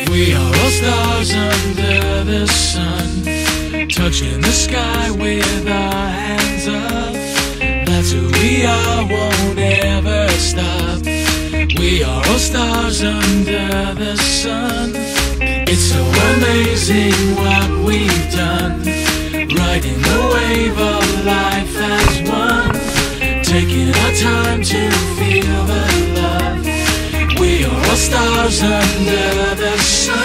We are all stars under the sun, touching the sky with our hands up. That's who we are, won't ever stop. We are all stars under the sun. It's so amazing what we've done, riding the wave of life as one, taking our time to feel the love. We are all stars under the sun.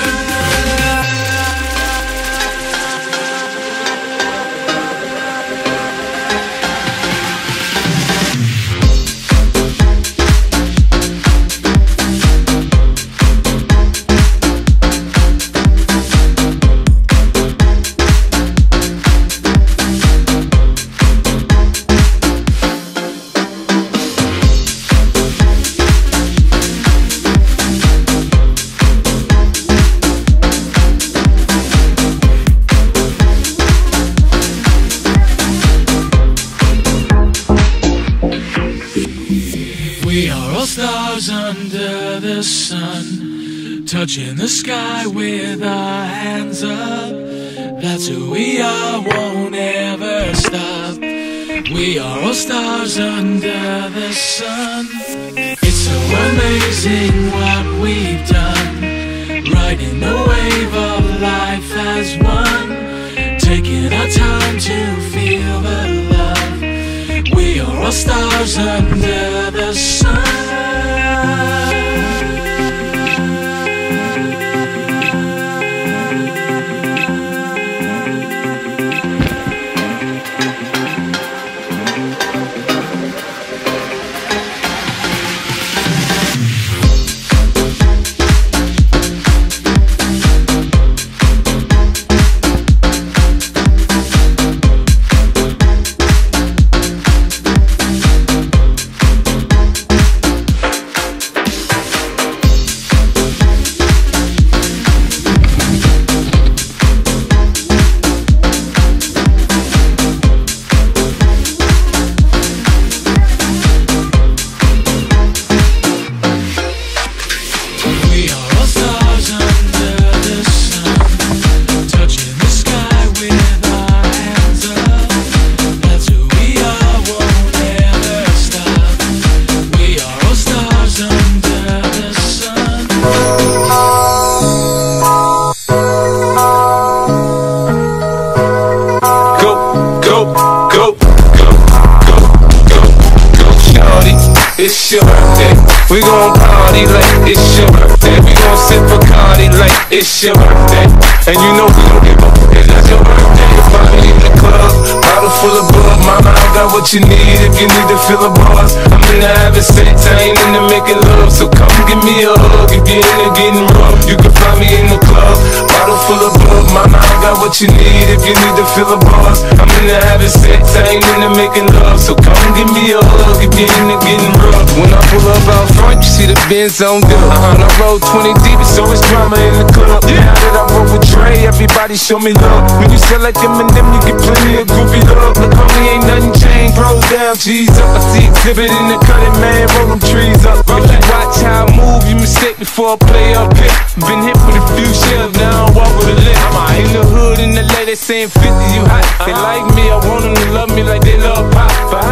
We are all stars under the sun, touching the sky with our hands up. That's who we are, won't ever stop. We are all stars under the sun. It's so amazing what we've done, riding the wave of life as one, taking our time to feel the love. We are all stars under the sun. It's your birthday, we gon' party like it's your birthday. We gon' sip Bacardi like it's your birthday. And you know we don't give up, it's not your birthday. Party in the club, bottle full of bug. Mama, I got what you need if you need to fill a buzz. I'm in the having sex, I ain't into making love. So come give me a hug if you're into getting rough. You can find me in the club, bottle full of bug. Mama, I got what you need if you need to fill a buzz. I'm in the having sex, I ain't into making love. So come give me a hug if you're into getting rough. When I pull up out front, you see the Benz on dub. When I roll 20 deep, it's always drama in the club. Now that I roll with Dre, everybody show me love. When you sell like Eminem, you get plenty of goofy love. Look, homie, ain't nothing changed. Roll down, G's up. I see exhibit in the cutting, man. Roll them trees up. If you watch how I move, you mistake before I play up here. Been hit with a few shells, now I walk with a limp. I'm in the hood, in the LA, they saying 50, you hot. They like me, I want them to love me like they love pop. But